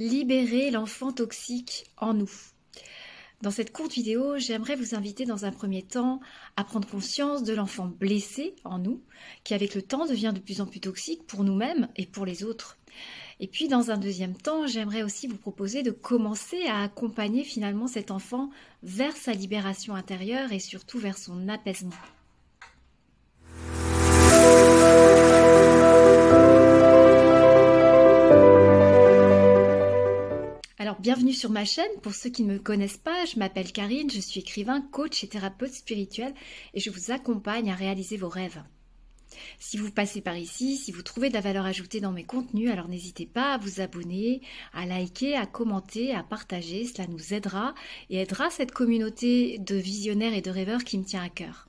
Libérer l'enfant toxique en nous. Dans cette courte vidéo, j'aimerais vous inviter dans un premier temps à prendre conscience de l'enfant blessé en nous, qui avec le temps devient de plus en plus toxique pour nous-mêmes et pour les autres. Et puis dans un deuxième temps, j'aimerais aussi vous proposer de commencer à accompagner finalement cet enfant vers sa libération intérieure et surtout vers son apaisement. Alors, bienvenue sur ma chaîne. Pour ceux qui ne me connaissent pas, je m'appelle Karine, je suis écrivain, coach et thérapeute spirituel et je vous accompagne à réaliser vos rêves. Si vous passez par ici, si vous trouvez de la valeur ajoutée dans mes contenus, alors n'hésitez pas à vous abonner, à liker, à commenter, à partager. Cela nous aidera et aidera cette communauté de visionnaires et de rêveurs qui me tient à cœur.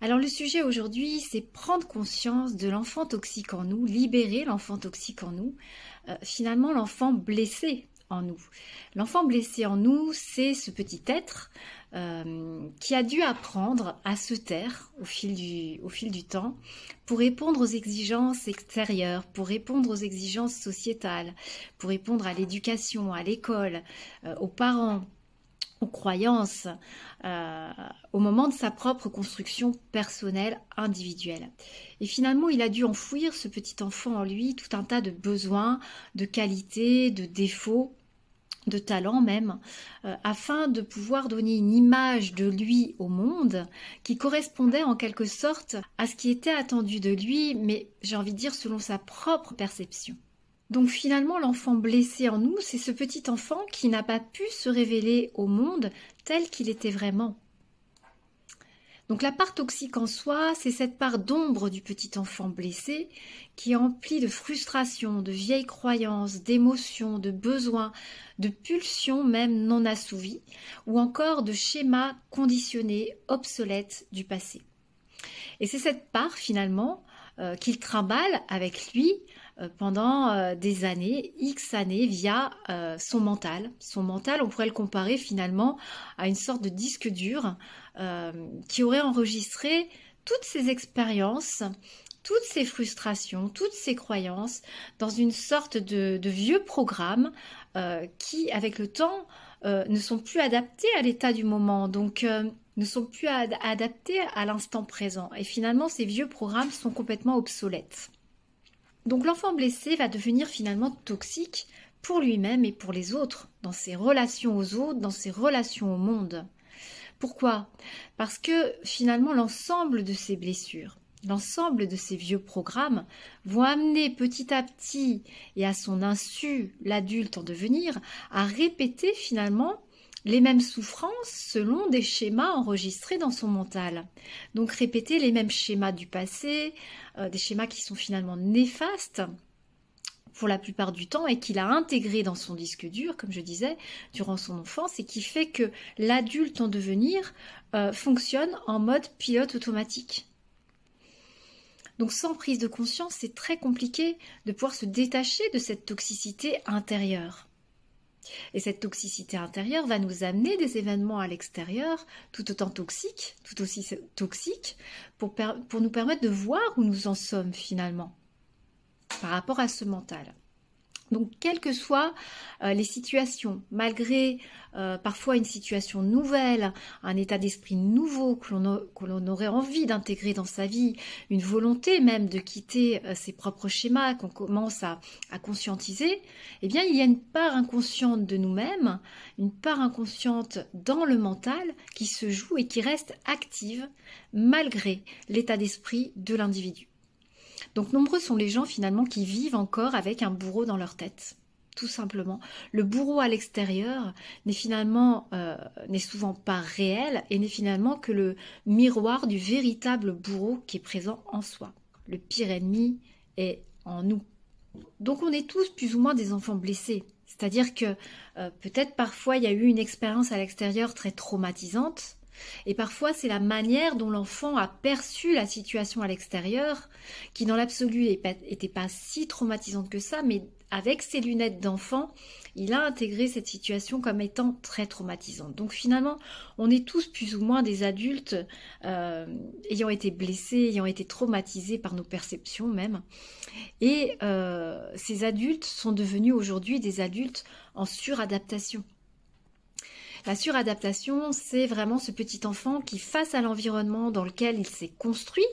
Alors le sujet aujourd'hui, c'est prendre conscience de l'enfant toxique en nous, libérer l'enfant toxique en nous, finalement l'enfant blessé en nous. L'enfant blessé en nous, c'est ce petit être qui a dû apprendre à se taire au fil du temps pour répondre aux exigences extérieures, pour répondre aux exigences sociétales, pour répondre à l'éducation, à l'école, aux parents, aux croyances, au moment de sa propre construction personnelle, individuelle. Et finalement, il a dû enfouir, ce petit enfant en lui, tout un tas de besoins, de qualités, de défauts, de talents même, afin de pouvoir donner une image de lui au monde qui correspondait en quelque sorte à ce qui était attendu de lui, mais j'ai envie de dire selon sa propre perception. Donc finalement, l'enfant blessé en nous, c'est ce petit enfant qui n'a pas pu se révéler au monde tel qu'il était vraiment. Donc la part toxique en soi, c'est cette part d'ombre du petit enfant blessé qui est emplie de frustration, de vieilles croyances, d'émotions, de besoins, de pulsions même non assouvies, ou encore de schémas conditionnés, obsolètes du passé. Et c'est cette part finalement qu'il trimballe avec lui pendant des années, X années, via son mental. Son mental, on pourrait le comparer finalement à une sorte de disque dur qui aurait enregistré toutes ses expériences, toutes ses frustrations, toutes ses croyances dans une sorte de vieux programme qui, avec le temps, ne sont plus adaptés à l'état du moment. Donc, ne sont plus adaptés à l'instant présent. Et finalement, ces vieux programmes sont complètement obsolètes. Donc l'enfant blessé va devenir finalement toxique pour lui-même et pour les autres, dans ses relations aux autres, dans ses relations au monde. Pourquoi ? Parce que finalement l'ensemble de ces blessures, l'ensemble de ces vieux programmes vont amener petit à petit et à son insu l'adulte en devenir à répéter finalement les mêmes souffrances selon des schémas enregistrés dans son mental. Donc répéter les mêmes schémas du passé, des schémas qui sont finalement néfastes pour la plupart du temps et qu'il a intégrés dans son disque dur, comme je disais, durant son enfance et qui fait que l'adulte en devenir fonctionne en mode pilote automatique. Donc sans prise de conscience, c'est très compliqué de pouvoir se détacher de cette toxicité intérieure. Et cette toxicité intérieure va nous amener des événements à l'extérieur tout autant toxiques, tout aussi toxiques, pour nous permettre de voir où nous en sommes finalement par rapport à ce mental. Donc, quelles que soient les situations, malgré parfois une situation nouvelle, un état d'esprit nouveau que l'on aurait envie d'intégrer dans sa vie, une volonté même de quitter ses propres schémas qu'on commence à conscientiser, eh bien, il y a une part inconsciente de nous-mêmes, une part inconsciente dans le mental qui se joue et qui reste active malgré l'état d'esprit de l'individu. Donc nombreux sont les gens finalement qui vivent encore avec un bourreau dans leur tête, tout simplement. Le bourreau à l'extérieur n'est souvent pas réel et n'est finalement que le miroir du véritable bourreau qui est présent en soi. Le pire ennemi est en nous. Donc on est tous plus ou moins des enfants blessés. C'est-à-dire que peut-être parfois il y a eu une expérience à l'extérieur très traumatisante Et parfois, c'est la manière dont l'enfant a perçu la situation à l'extérieur, qui dans l'absolu n'était pas si traumatisante que ça, mais avec ses lunettes d'enfant, il a intégré cette situation comme étant très traumatisante. Donc finalement, on est tous plus ou moins des adultes ayant été blessés, ayant été traumatisés par nos perceptions même. Et ces adultes sont devenus aujourd'hui des adultes en suradaptation. La suradaptation, c'est vraiment ce petit enfant qui, face à l'environnement dans lequel il s'est construit,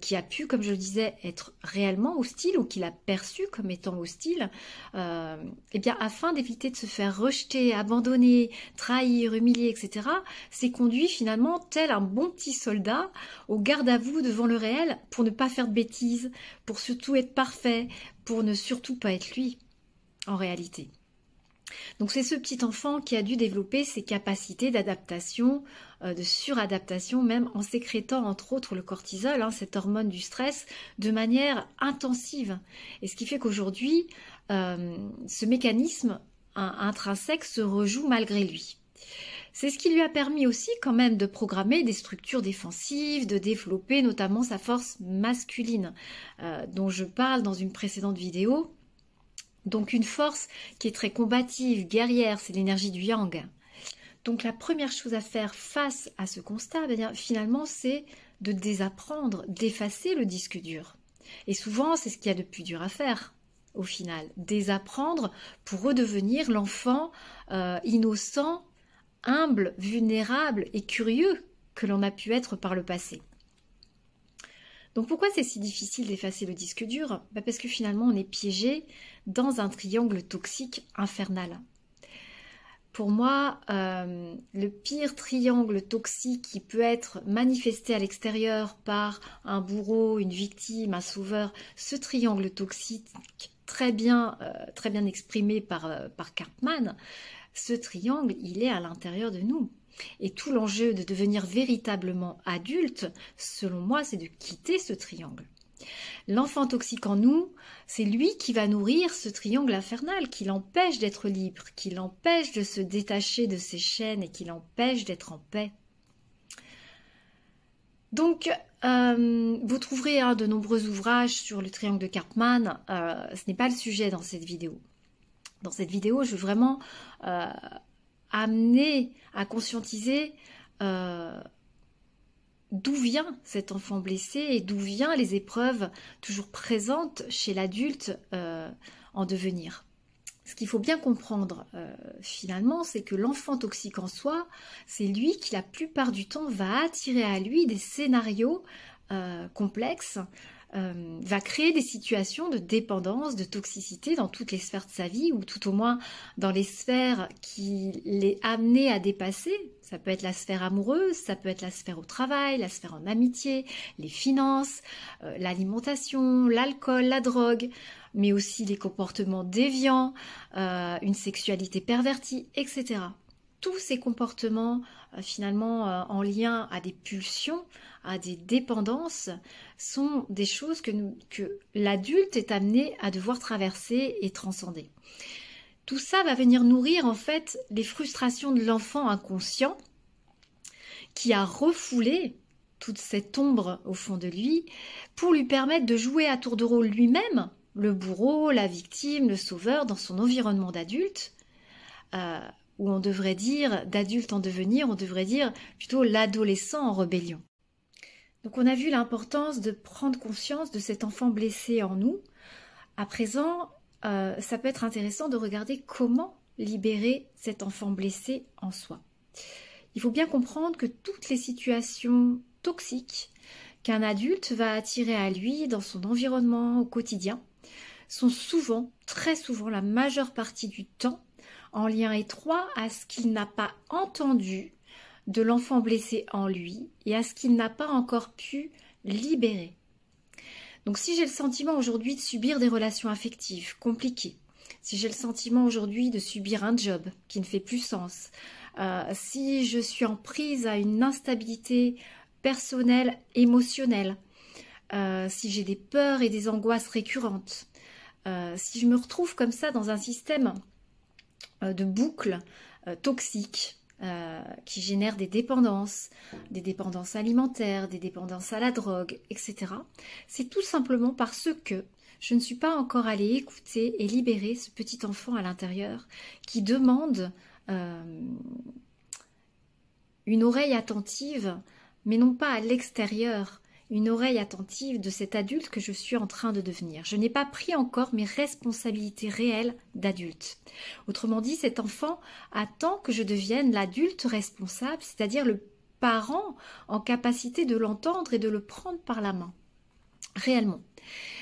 qui a pu, comme je le disais, être réellement hostile ou qu'il a perçu comme étant hostile, eh bien, afin d'éviter de se faire rejeter, abandonner, trahir, humilier, etc., s'est conduit finalement tel un bon petit soldat au garde à vous devant le réel pour ne pas faire de bêtises, pour surtout être parfait, pour ne surtout pas être lui, en réalité. Donc c'est ce petit enfant qui a dû développer ses capacités d'adaptation, de suradaptation, même en sécrétant entre autres le cortisol, cette hormone du stress, de manière intensive. Et ce qui fait qu'aujourd'hui, ce mécanisme intrinsèque se rejoue malgré lui. C'est ce qui lui a permis aussi quand même de programmer des structures défensives, de développer notamment sa force masculine, dont je parle dans une précédente vidéo. Donc une force qui est très combative, guerrière, c'est l'énergie du yang. Donc la première chose à faire face à ce constat, finalement, c'est de désapprendre, d'effacer le disque dur. Et souvent, c'est ce qu'il y a de plus dur à faire, au final. Désapprendre pour redevenir l'enfant innocent, humble, vulnérable et curieux que l'on a pu être par le passé. Donc pourquoi c'est si difficile d'effacer le disque dur? Parce que finalement on est piégé dans un triangle toxique infernal. Pour moi, le pire triangle toxique qui peut être manifesté à l'extérieur par un bourreau, une victime, un sauveur, ce triangle toxique très bien exprimé par Karpman, ce triangle, il est à l'intérieur de nous. Et tout l'enjeu de devenir véritablement adulte, selon moi, c'est de quitter ce triangle. L'enfant toxique en nous, c'est lui qui va nourrir ce triangle infernal, qui l'empêche d'être libre, qui l'empêche de se détacher de ses chaînes et qui l'empêche d'être en paix. Donc, vous trouverez de nombreux ouvrages sur le triangle de Karpman. Ce n'est pas le sujet dans cette vidéo. Dans cette vidéo, je veux vraiment amener à conscientiser d'où vient cet enfant blessé et d'où viennent les épreuves toujours présentes chez l'adulte en devenir. Ce qu'il faut bien comprendre finalement, c'est que l'enfant toxique en soi, c'est lui qui la plupart du temps va attirer à lui des scénarios complexes, va créer des situations de dépendance, de toxicité dans toutes les sphères de sa vie, ou tout au moins dans les sphères qui l'est amené à dépasser. Ça peut être la sphère amoureuse, ça peut être la sphère au travail, la sphère en amitié, les finances, l'alimentation, l'alcool, la drogue, mais aussi les comportements déviants, une sexualité pervertie, etc. Tous ces comportements finalement en lien à des pulsions, à des dépendances, sont des choses que l'adulte est amené à devoir traverser et transcender. Tout ça va venir nourrir en fait les frustrations de l'enfant inconscient qui a refoulé toute cette ombre au fond de lui pour lui permettre de jouer à tour de rôle lui-même, le bourreau, la victime, le sauveur dans son environnement d'adulte, où on devrait dire, d'adulte en devenir, on devrait dire plutôt l'adolescent en rébellion. Donc on a vu l'importance de prendre conscience de cet enfant blessé en nous. À présent, ça peut être intéressant de regarder comment libérer cet enfant blessé en soi. Il faut bien comprendre que toutes les situations toxiques qu'un adulte va attirer à lui dans son environnement au quotidien sont souvent, très souvent, la majeure partie du temps, en lien étroit à ce qu'il n'a pas entendu de l'enfant blessé en lui et à ce qu'il n'a pas encore pu libérer. Donc si j'ai le sentiment aujourd'hui de subir des relations affectives compliquées, si j'ai le sentiment aujourd'hui de subir un job qui ne fait plus sens, si je suis en prise à une instabilité personnelle, émotionnelle, si j'ai des peurs et des angoisses récurrentes, si je me retrouve comme ça dans un système de boucle toxique, qui génèrent des dépendances alimentaires, des dépendances à la drogue, etc. C'est tout simplement parce que je ne suis pas encore allée écouter et libérer ce petit enfant à l'intérieur qui demande une oreille attentive, mais non pas à l'extérieur, une oreille attentive de cet adulte que je suis en train de devenir. Je n'ai pas pris encore mes responsabilités réelles d'adulte. Autrement dit, cet enfant attend que je devienne l'adulte responsable, c'est-à-dire le parent en capacité de l'entendre et de le prendre par la main, réellement.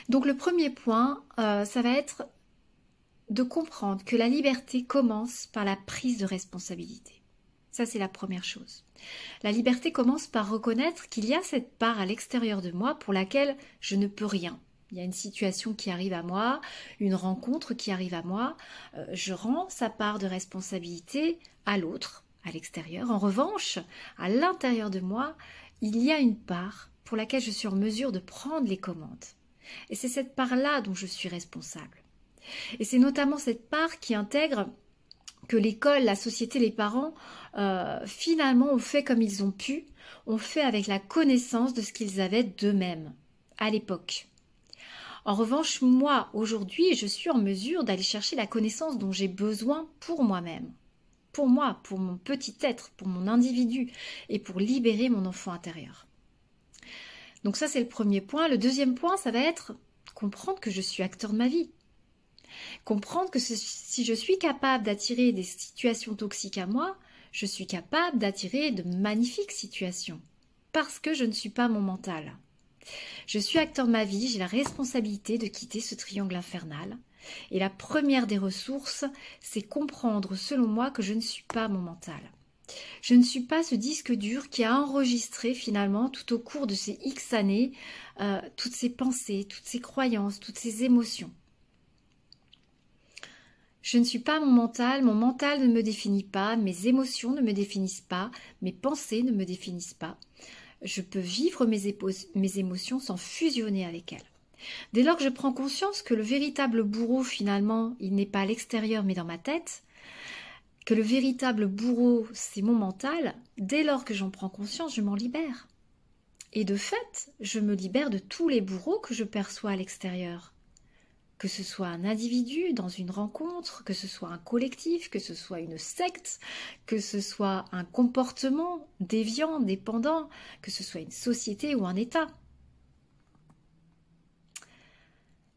Donc le premier point, ça va être de comprendre que la liberté commence par la prise de responsabilité. Ça, c'est la première chose. La liberté commence par reconnaître qu'il y a cette part à l'extérieur de moi pour laquelle je ne peux rien. Il y a une situation qui arrive à moi, une rencontre qui arrive à moi. Je rends sa part de responsabilité à l'autre, à l'extérieur. En revanche, à l'intérieur de moi, il y a une part pour laquelle je suis en mesure de prendre les commandes. Et c'est cette part-là dont je suis responsable. Et c'est notamment cette part qui intègre que l'école, la société, les parents, finalement ont fait comme ils ont pu, ont fait avec la connaissance de ce qu'ils avaient d'eux-mêmes à l'époque. En revanche, moi, aujourd'hui, je suis en mesure d'aller chercher la connaissance dont j'ai besoin pour moi-même, pour moi, pour mon petit être, pour mon individu, et pour libérer mon enfant intérieur. Donc ça, c'est le premier point. Le deuxième point, ça va être comprendre que je suis acteur de ma vie. Comprendre que si je suis capable d'attirer des situations toxiques à moi, je suis capable d'attirer de magnifiques situations. Parce que je ne suis pas mon mental. Je suis acteur de ma vie, j'ai la responsabilité de quitter ce triangle infernal. Et la première des ressources, c'est comprendre selon moi que je ne suis pas mon mental. Je ne suis pas ce disque dur qui a enregistré finalement tout au cours de ces X années toutes ces pensées, toutes ces croyances, toutes ces émotions. Je ne suis pas mon mental ne me définit pas, mes émotions ne me définissent pas, mes pensées ne me définissent pas. Je peux vivre mes émotions sans fusionner avec elles. Dès lors que je prends conscience que le véritable bourreau, finalement, il n'est pas à l'extérieur mais dans ma tête, que le véritable bourreau, c'est mon mental, dès lors que j'en prends conscience, je m'en libère. Et de fait, je me libère de tous les bourreaux que je perçois à l'extérieur. Que ce soit un individu dans une rencontre, que ce soit un collectif, que ce soit une secte, que ce soit un comportement déviant, dépendant, que ce soit une société ou un État.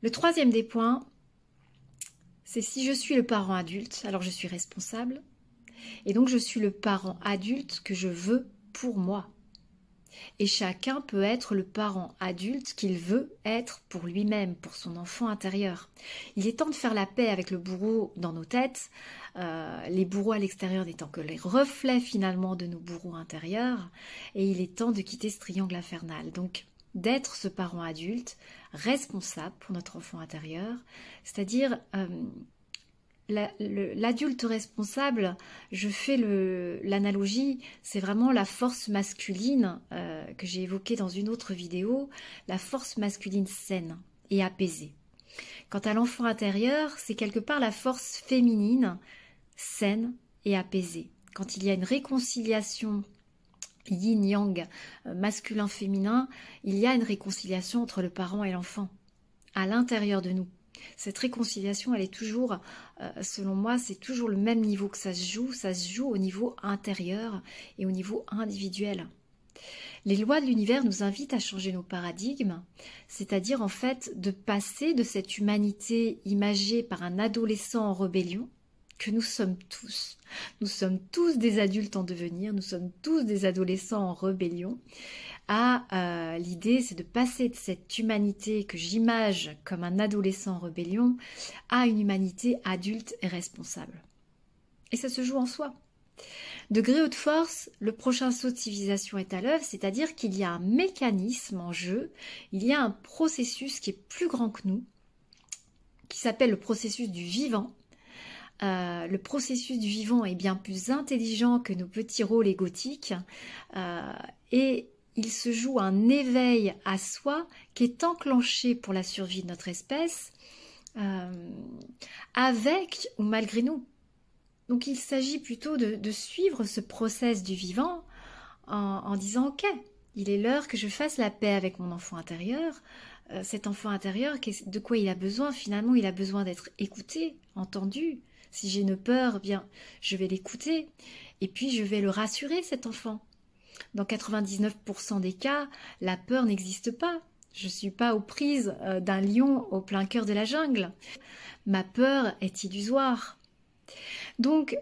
Le troisième des points, c'est si je suis le parent adulte, alors je suis responsable. Et donc je suis le parent adulte que je veux pour moi. Et chacun peut être le parent adulte qu'il veut être pour lui-même, pour son enfant intérieur. Il est temps de faire la paix avec le bourreau dans nos têtes, les bourreaux à l'extérieur n'étant que les reflets finalement de nos bourreaux intérieurs, et il est temps de quitter ce triangle infernal. Donc d'être ce parent adulte responsable pour notre enfant intérieur, c'est-à-dire l'adulte responsable, je fais l'analogie, c'est vraiment la force masculine que j'ai évoquée dans une autre vidéo, la force masculine saine et apaisée. Quant à l'enfant intérieur, c'est quelque part la force féminine saine et apaisée. Quand il y a une réconciliation yin-yang, masculin-féminin, il y a une réconciliation entre le parent et l'enfant, à l'intérieur de nous. Cette réconciliation, elle est toujours, selon moi, c'est toujours le même niveau que ça se joue au niveau intérieur et au niveau individuel. Les lois de l'univers nous invitent à changer nos paradigmes, c'est-à-dire en fait de passer de cette humanité imagée par un adolescent en rébellion, que nous sommes tous. Nous sommes tous des adultes en devenir, nous sommes tous des adolescents en rébellion. L'idée, c'est de passer de cette humanité que j'image comme un adolescent en rébellion à une humanité adulte et responsable. Et ça se joue en soi. De gré ou de force, le prochain saut de civilisation est à l'œuvre, c'est-à-dire qu'il y a un mécanisme en jeu, il y a un processus qui est plus grand que nous, qui s'appelle le processus du vivant. Le processus du vivant est bien plus intelligent que nos petits rôles égotiques et il se joue un éveil à soi qui est enclenché pour la survie de notre espèce avec ou malgré nous. Donc il s'agit plutôt de suivre ce process du vivant en disant ok, il est l'heure que je fasse la paix avec mon enfant intérieur. Cet enfant intérieur, de quoi il a besoin? Finalement, il a besoin d'être écouté, entendu. Si j'ai une peur, bien, je vais l'écouter et puis je vais le rassurer, cet enfant. Dans 99% des cas, la peur n'existe pas. Je ne suis pas aux prises d'un lion au plein cœur de la jungle. Ma peur est illusoire. Donc,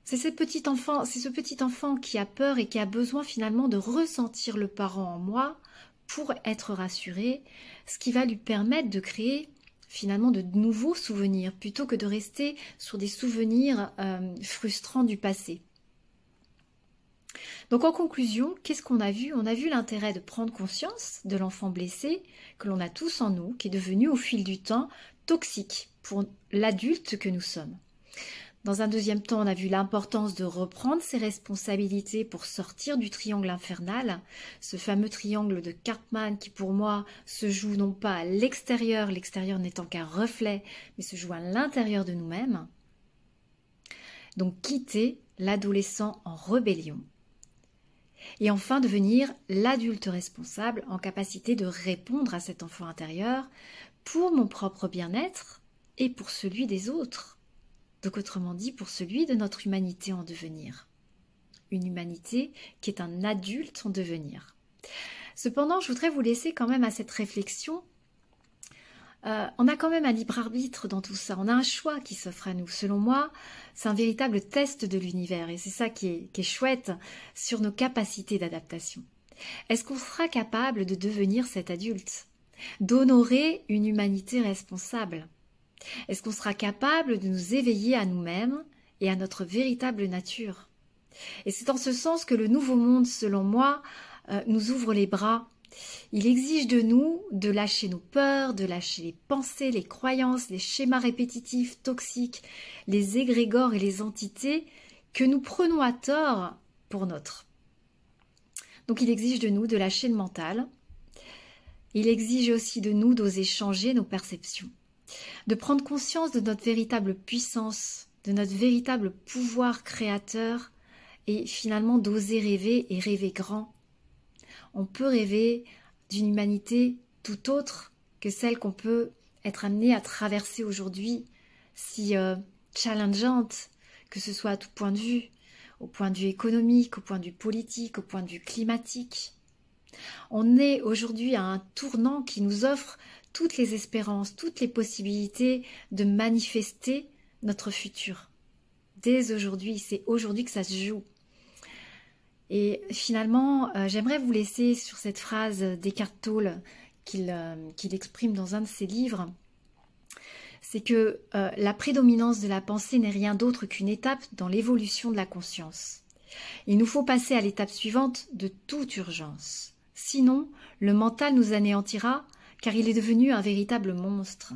c'est ce petit enfant qui a peur et qui a besoin finalement de ressentir le parent en moi pour être rassuré, ce qui va lui permettre de créer finalement de nouveaux souvenirs plutôt que de rester sur des souvenirs frustrants du passé. Donc en conclusion, qu'est-ce qu'on a vu? On a vu l'intérêt de prendre conscience de l'enfant blessé que l'on a tous en nous, qui est devenu au fil du temps toxique pour l'adulte que nous sommes. Dans un deuxième temps, on a vu l'importance de reprendre ses responsabilités pour sortir du triangle infernal, ce fameux triangle de Karpman qui pour moi se joue non pas à l'extérieur n'étant qu'un reflet, mais se joue à l'intérieur de nous-mêmes. Donc quitter l'adolescent en rébellion. Et enfin devenir l'adulte responsable en capacité de répondre à cet enfant intérieur pour mon propre bien-être et pour celui des autres. Donc autrement dit, pour celui de notre humanité en devenir. Une humanité qui est un adulte en devenir. Cependant, je voudrais vous laisser quand même à cette réflexion. On a quand même un libre arbitre dans tout ça. On a un choix qui s'offre à nous. Selon moi, c'est un véritable test de l'univers. Et c'est ça qui est chouette sur nos capacités d'adaptation. Est-ce qu'on sera capable de devenir cet adulte? D'honorer une humanité responsable? Est-ce qu'on sera capable de nous éveiller à nous-mêmes et à notre véritable nature? Et c'est en ce sens que le nouveau monde, selon moi, nous ouvre les bras. Il exige de nous de lâcher nos peurs, de lâcher les pensées, les croyances, les schémas répétitifs, toxiques, les égrégores et les entités que nous prenons à tort pour nôtres. Donc il exige de nous de lâcher le mental. Il exige aussi de nous d'oser changer nos perceptions, de prendre conscience de notre véritable puissance, de notre véritable pouvoir créateur et finalement d'oser rêver et rêver grand. On peut rêver d'une humanité tout autre que celle qu'on peut être amené à traverser aujourd'hui, si challengeante, que ce soit à tout point de vue, au point de vue économique, au point de vue politique, au point de vue climatique. On est aujourd'hui à un tournant qui nous offre toutes les espérances, toutes les possibilités de manifester notre futur. Dès aujourd'hui, c'est aujourd'hui que ça se joue. Et finalement, j'aimerais vous laisser sur cette phrase d'Eckhart Tolle qu'il exprime dans un de ses livres. C'est que la prédominance de la pensée n'est rien d'autre qu'une étape dans l'évolution de la conscience. Il nous faut passer à l'étape suivante de toute urgence. Sinon, le mental nous anéantira car il est devenu un véritable monstre.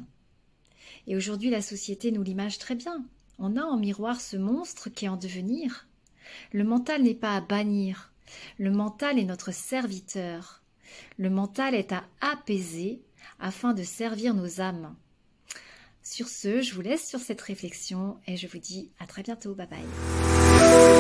Et aujourd'hui, la société nous l'image très bien. On a en miroir ce monstre qui est en devenir. Le mental n'est pas à bannir. Le mental est notre serviteur. Le mental est à apaiser afin de servir nos âmes. Sur ce, je vous laisse sur cette réflexion et je vous dis à très bientôt. Bye bye.